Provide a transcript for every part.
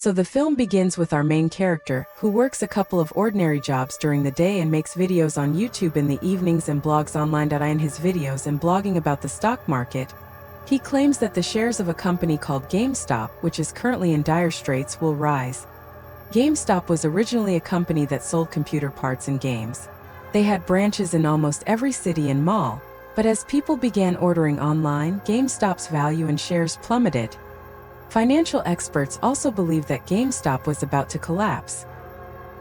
So the film begins with our main character, who works a couple of ordinary jobs during the day and makes videos on YouTube in the evenings and blogs online. In his videos and blogging about the stock market, he claims that the shares of a company called GameStop, which is currently in dire straits, will rise. GameStop was originally a company that sold computer parts and games. They had branches in almost every city and mall, but as people began ordering online, GameStop's value and shares plummeted. Financial experts also believed that GameStop was about to collapse.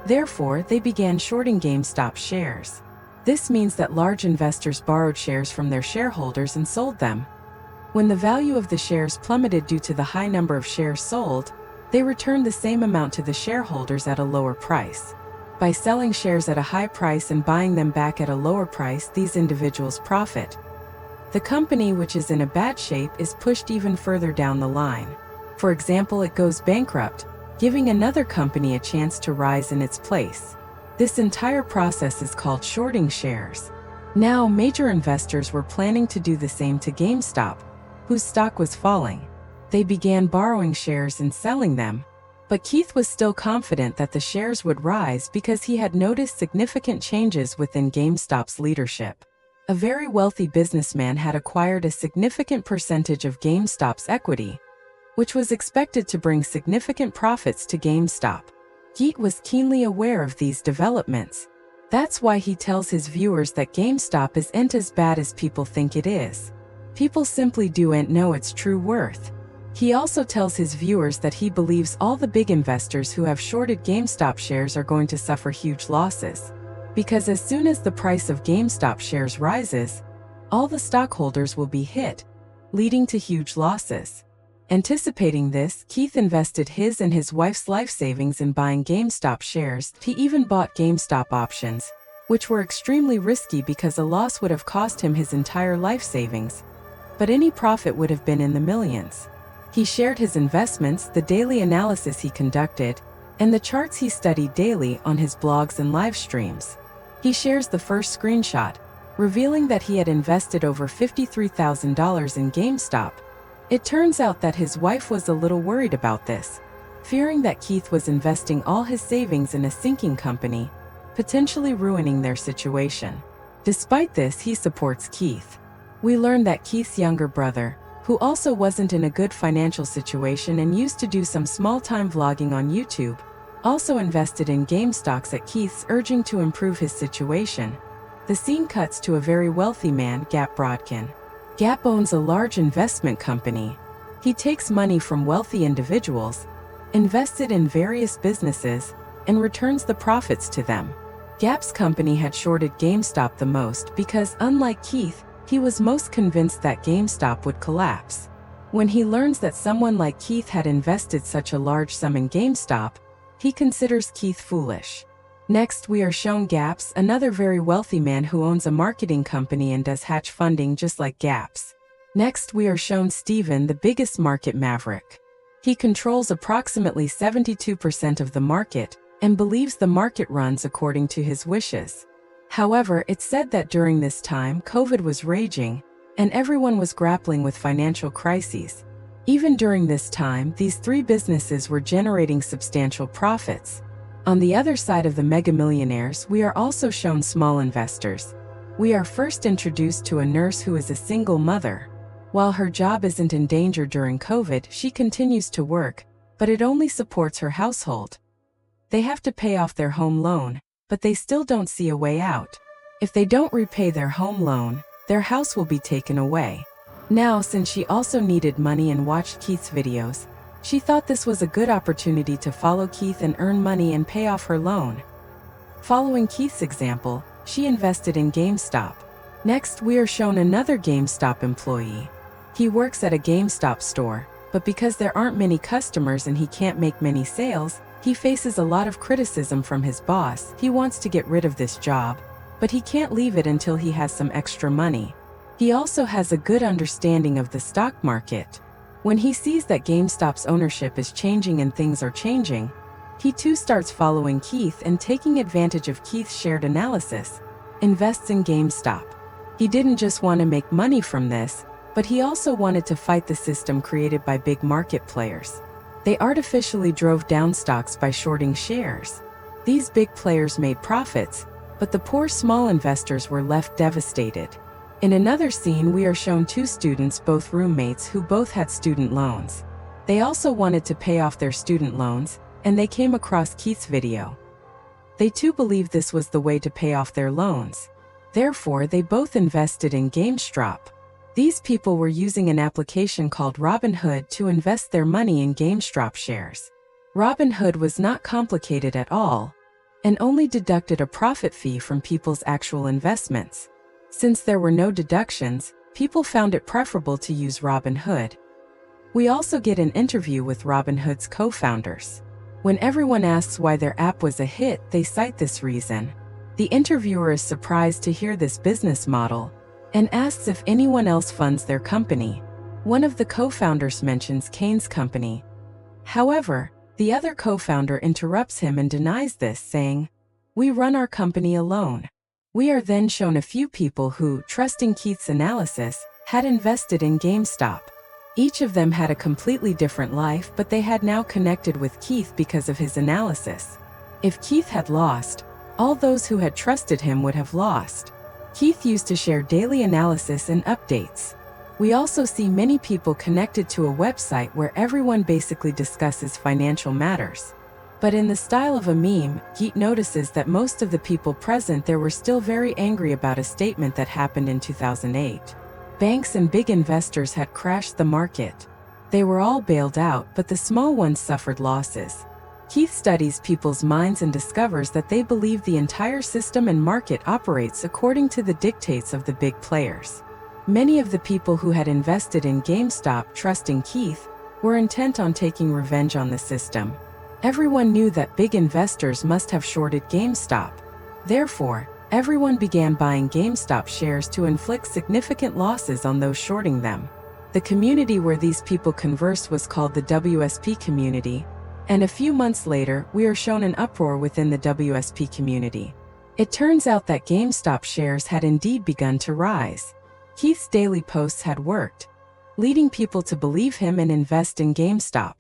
Therefore, they began shorting GameStop shares. This means that large investors borrowed shares from their shareholders and sold them. When the value of the shares plummeted due to the high number of shares sold, they returned the same amount to the shareholders at a lower price. By selling shares at a high price and buying them back at a lower price, these individuals profit. The company, which is in a bad shape, is pushed even further down the line. For example, it goes bankrupt, giving another company a chance to rise in its place. This entire process is called shorting shares. Now, major investors were planning to do the same to GameStop, whose stock was falling. They began borrowing shares and selling them. But Keith was still confident that the shares would rise because he had noticed significant changes within GameStop's leadership. A very wealthy businessman had acquired a significant percentage of GameStop's equity, which was expected to bring significant profits to GameStop. Keith was keenly aware of these developments. That's why he tells his viewers that GameStop isn't as bad as people think it is. People simply don't know its true worth. He also tells his viewers that he believes all the big investors who have shorted GameStop shares are going to suffer huge losses. Because as soon as the price of GameStop shares rises, all the stockholders will be hit, leading to huge losses. Anticipating this, Keith invested his and his wife's life savings in buying GameStop shares. He even bought GameStop options, which were extremely risky because a loss would have cost him his entire life savings. But any profit would have been in the millions. He shared his investments, the daily analysis he conducted, and the charts he studied daily on his blogs and live streams. He shares the first screenshot, revealing that he had invested over $53,000 in GameStop. It turns out that his wife was a little worried about this, fearing that Keith was investing all his savings in a sinking company, potentially ruining their situation. Despite this, he supports Keith. We learn that Keith's younger brother, who also wasn't in a good financial situation and used to do some small-time vlogging on YouTube, also invested in GameStop at Keith's urging to improve his situation. The scene cuts to a very wealthy man, Gap Brodkin. Gap owns a large investment company. He takes money from wealthy individuals, invests it in various businesses, and returns the profits to them. Gap's company had shorted GameStop the most because, unlike Keith, he was most convinced that GameStop would collapse. When he learns that someone like Keith had invested such a large sum in GameStop, he considers Keith foolish. Next, we are shown Gap's, another very wealthy man who owns a marketing company and does hedge funding just like Gap's. Next, we are shown Steven, the biggest market maverick. He controls approximately 72% of the market and believes the market runs according to his wishes. However, it's said that during this time, COVID was raging, and everyone was grappling with financial crises. Even during this time, these three businesses were generating substantial profits. On the other side of the mega millionaires, we are also shown small investors. We are first introduced to a nurse who is a single mother. While her job isn't in danger during COVID, she continues to work, but it only supports her household. They have to pay off their home loan, but they still don't see a way out. If they don't repay their home loan, their house will be taken away. Now, since she also needed money and watched Keith's videos, she thought this was a good opportunity to follow Keith and earn money and pay off her loan. Following Keith's example, she invested in GameStop. Next, we are shown another GameStop employee. He works at a GameStop store, but because there aren't many customers and he can't make many sales, he faces a lot of criticism from his boss. He wants to get rid of this job, but he can't leave it until he has some extra money. He also has a good understanding of the stock market. When he sees that GameStop's ownership is changing and things are changing, he too starts following Keith and taking advantage of Keith's shared analysis, invests in GameStop. He didn't just want to make money from this, but he also wanted to fight the system created by big market players. They artificially drove down stocks by shorting shares. These big players made profits, but the poor small investors were left devastated. In another scene, we are shown two students, both roommates, who both had student loans. They also wanted to pay off their student loans, and they came across Keith's video. They too believed this was the way to pay off their loans. Therefore, they both invested in GameStop. These people were using an application called Robinhood to invest their money in GameStop shares. Robinhood was not complicated at all, and only deducted a profit fee from people's actual investments. Since there were no deductions, people found it preferable to use Robinhood. We also get an interview with Robinhood's co-founders. When everyone asks why their app was a hit, they cite this reason. The interviewer is surprised to hear this business model and asks if anyone else funds their company. One of the co-founders mentions Kane's company. However, the other co-founder interrupts him and denies this, saying, "We run our company alone." We are then shown a few people who, trusting Keith's analysis, had invested in GameStop. Each of them had a completely different life, but they had now connected with Keith because of his analysis. If Keith had lost, all those who had trusted him would have lost. Keith used to share daily analysis and updates. We also see many people connected to a website where everyone basically discusses financial matters. But in the style of a meme, Geet notices that most of the people present there were still very angry about a statement that happened in 2008. Banks and big investors had crashed the market. They were all bailed out, but the small ones suffered losses. Keith studies people's minds and discovers that they believe the entire system and market operates according to the dictates of the big players. Many of the people who had invested in GameStop trusting Keith were intent on taking revenge on the system. Everyone knew that big investors must have shorted GameStop. Therefore, everyone began buying GameStop shares to inflict significant losses on those shorting them. The community where these people conversed was called the WSP community, and a few months later, we are shown an uproar within the WSP community. It turns out that GameStop shares had indeed begun to rise. Keith's daily posts had worked, leading people to believe him and invest in GameStop.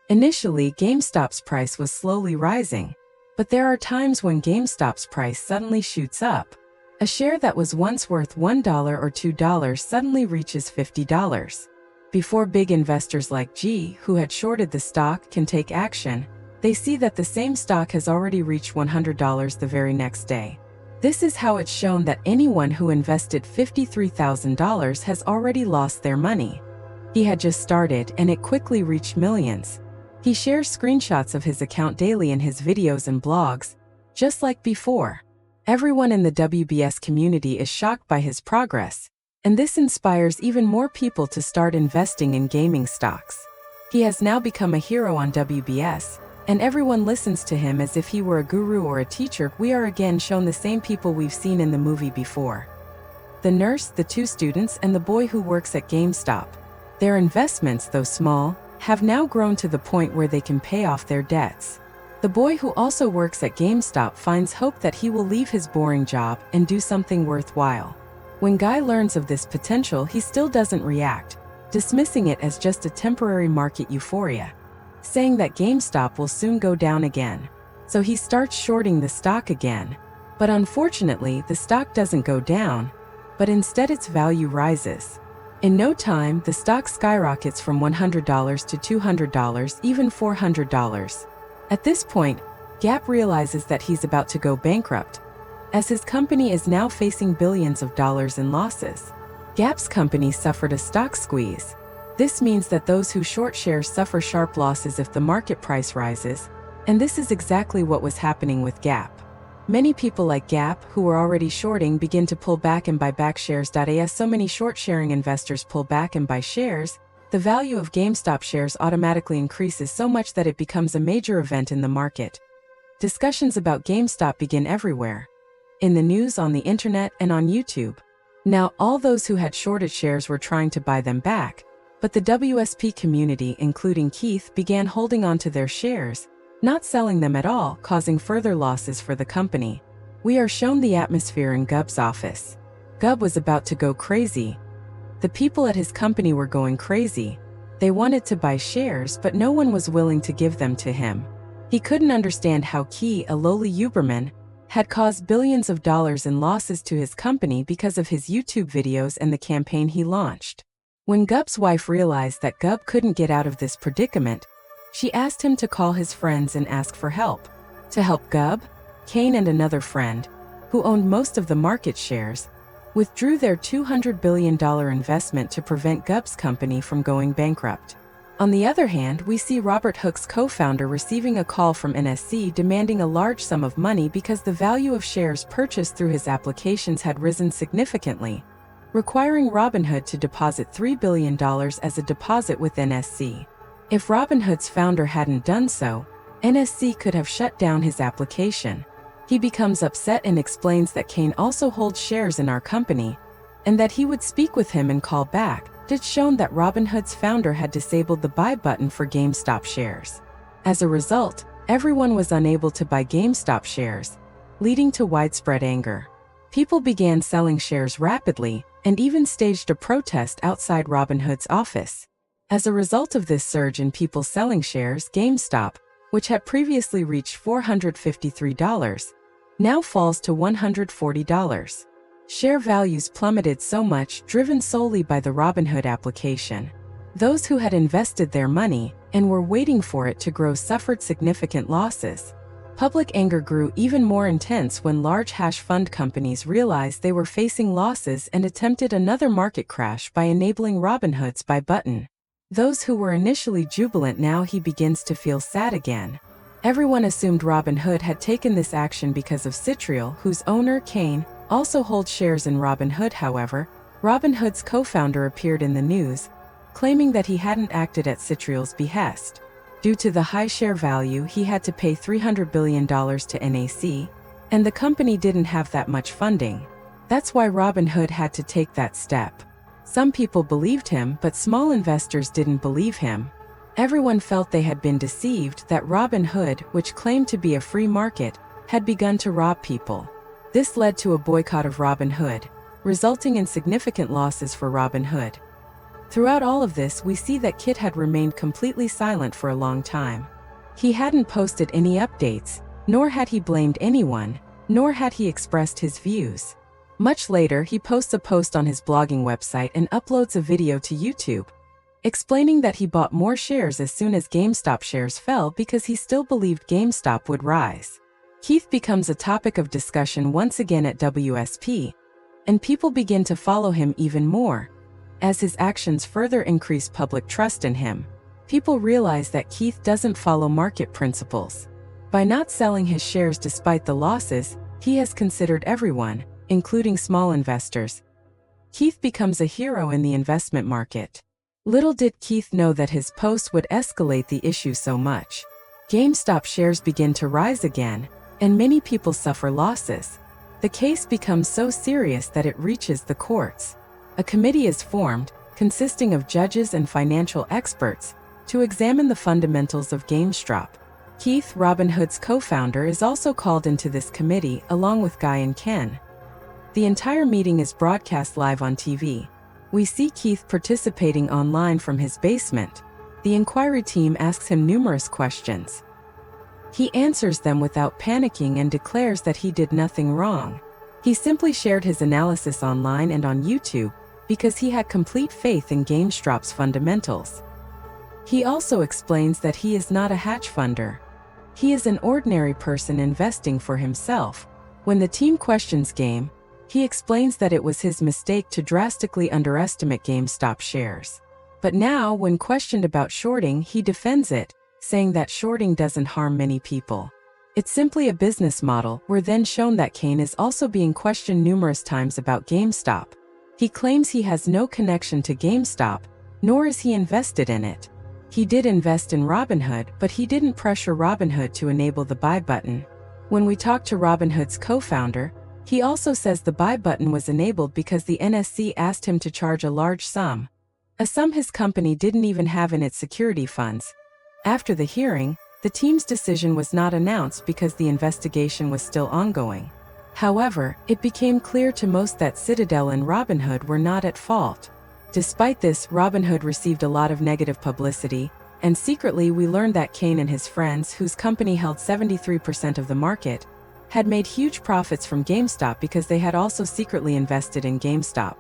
Initially, GameStop's price was slowly rising, but there are times when GameStop's price suddenly shoots up. A share that was once worth $1 or $2 suddenly reaches $50. Before big investors like G, who had shorted the stock, can take action, they see that the same stock has already reached $100 the very next day. This is how it's shown that anyone who invested $53,000 has already lost their money. He had just started and it quickly reached millions. He shares screenshots of his account daily in his videos and blogs, just like before. Everyone in the WBS community is shocked by his progress, and this inspires even more people to start investing in gaming stocks. He has now become a hero on WBS, and everyone listens to him as if he were a guru or a teacher. We are again shown the same people we've seen in the movie before. The nurse, the two students, and the boy who works at GameStop. Their investments, though small, have now grown to the point where they can pay off their debts. The boy who also works at GameStop finds hope that he will leave his boring job and do something worthwhile. When Guy learns of this potential, he still doesn't react, dismissing it as just a temporary market euphoria, saying that GameStop will soon go down again. So he starts shorting the stock again. But unfortunately, the stock doesn't go down, but instead its value rises. In no time, the stock skyrockets from $100 to $200, even $400. At this point, Gap realizes that he's about to go bankrupt, as his company is now facing billions of dollars in losses. Gap's company suffered a stock squeeze. This means that those who short shares suffer sharp losses if the market price rises, and this is exactly what was happening with Gap. Many people like Gap, who were already shorting, begin to pull back and buy back shares. As so many short-sharing investors pull back and buy shares, the value of GameStop shares automatically increases so much that it becomes a major event in the market. Discussions about GameStop begin everywhere, in the news, on the internet, and on YouTube. Now, all those who had shorted shares were trying to buy them back, but the WSP community, including Keith, began holding on to their shares, not selling them at all, causing further losses for the company. We are shown the atmosphere in Gub's office. Gub was about to go crazy. The people at his company were going crazy. They wanted to buy shares, but no one was willing to give them to him. He couldn't understand how Key, a lowly Uberman, had caused billions of dollars in losses to his company because of his YouTube videos and the campaign he launched. When Gub's wife realized that Gub couldn't get out of this predicament, she asked him to call his friends and ask for help. To help Gub, Kane and another friend, who owned most of the market shares, withdrew their $200 billion investment to prevent Gub's company from going bankrupt. On the other hand, we see Robert Hook's co-founder receiving a call from NSC demanding a large sum of money because the value of shares purchased through his applications had risen significantly, requiring Robinhood to deposit $3 billion as a deposit with NSC. If Robinhood's founder hadn't done so, NSC could have shut down his application. He becomes upset and explains that Kane also holds shares in our company, and that he would speak with him and call back. It's shown that Robinhood's founder had disabled the buy button for GameStop shares. As a result, everyone was unable to buy GameStop shares, leading to widespread anger. People began selling shares rapidly, and even staged a protest outside Robinhood's office. As a result of this surge in people selling shares, GameStop, which had previously reached $453, now falls to $140. Share values plummeted so much, driven solely by the Robinhood application. Those who had invested their money and were waiting for it to grow suffered significant losses. Public anger grew even more intense when large hash fund companies realized they were facing losses and attempted another market crash by enabling Robinhood's buy button. Those who were initially jubilant, now he begins to feel sad again. Everyone assumed Robinhood had taken this action because of Citrial, whose owner, Kane, also holds shares in Robinhood. However, Robinhood's co-founder appeared in the news, claiming that he hadn't acted at Citrial's behest. Due to the high share value, he had to pay $300 billion to NAC, and the company didn't have that much funding. That's why Robinhood had to take that step. Some people believed him, but small investors didn't believe him. Everyone felt they had been deceived, that Robinhood, which claimed to be a free market, had begun to rob people. This led to a boycott of Robinhood, resulting in significant losses for Robinhood. Throughout all of this, we see that Kit had remained completely silent for a long time. He hadn't posted any updates, nor had he blamed anyone, nor had he expressed his views. Much later, he posts a post on his blogging website and uploads a video to YouTube, explaining that he bought more shares as soon as GameStop shares fell because he still believed GameStop would rise. Keith becomes a topic of discussion once again at WSP, and people begin to follow him even more. As his actions further increase public trust in him, people realize that Keith doesn't follow market principles. By not selling his shares despite the losses, he has considered everyone, including small investors. Keith becomes a hero in the investment market. Little did Keith know that his post would escalate the issue so much. GameStop shares begin to rise again, and many people suffer losses. The case becomes so serious that it reaches the courts. A committee is formed, consisting of judges and financial experts, to examine the fundamentals of GameStop. Keith, Robinhood's co-founder, is also called into this committee, along with Guy and Ken. The entire meeting is broadcast live on TV. We see Keith participating online from his basement. The inquiry team asks him numerous questions. He answers them without panicking and declares that he did nothing wrong. He simply shared his analysis online and on YouTube because he had complete faith in GameStop's fundamentals. He also explains that he is not a hedge funder. He is an ordinary person investing for himself. When the team questions Game, he explains that it was his mistake to drastically underestimate GameStop shares. But now, when questioned about shorting, he defends it, saying that shorting doesn't harm many people. It's simply a business model. We're then shown that Kane is also being questioned numerous times about GameStop. He claims he has no connection to GameStop, nor is he invested in it. He did invest in Robinhood, but he didn't pressure Robinhood to enable the buy button. When we talk to Robinhood's co-founder, he also says the buy button was enabled because the NSC asked him to charge a large sum, a sum his company didn't even have in its security funds. After the hearing, the team's decision was not announced because the investigation was still ongoing. However, it became clear to most that Citadel and Robinhood were not at fault. Despite this, Robinhood received a lot of negative publicity, and secretly we learned that Kane and his friends, whose company held 73% of the market, had made huge profits from GameStop because they had also secretly invested in GameStop.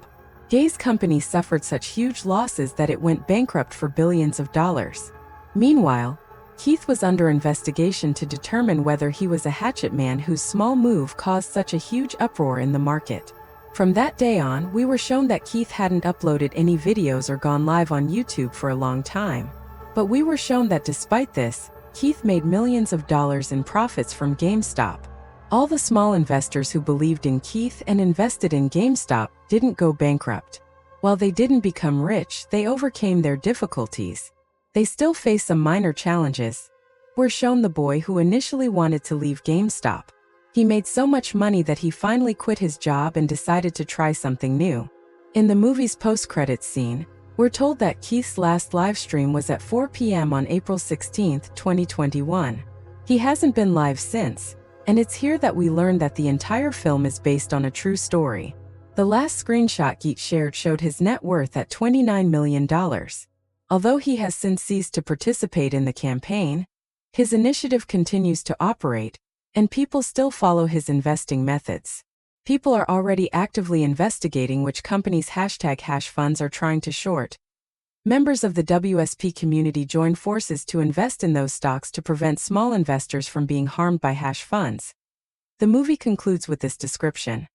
Gay's company suffered such huge losses that it went bankrupt for billions of dollars. Meanwhile, Keith was under investigation to determine whether he was a hatchet man whose small move caused such a huge uproar in the market. From that day on, we were shown that Keith hadn't uploaded any videos or gone live on YouTube for a long time. But we were shown that despite this, Keith made millions of dollars in profits from GameStop. All the small investors who believed in Keith and invested in GameStop didn't go bankrupt. While they didn't become rich, they overcame their difficulties. They still face some minor challenges. We're shown the boy who initially wanted to leave GameStop. He made so much money that he finally quit his job and decided to try something new. In the movie's post-credits scene, we're told that Keith's last live stream was at 4 p.m. on April 16, 2021. He hasn't been live since, and it's here that we learn that the entire film is based on a true story. The last screenshot Keith shared showed his net worth at $29 million. Although he has since ceased to participate in the campaign, his initiative continues to operate, and people still follow his investing methods. People are already actively investigating which companies #hash funds are trying to short. Members of the WSP community join forces to invest in those stocks to prevent small investors from being harmed by hash funds. The movie concludes with this description.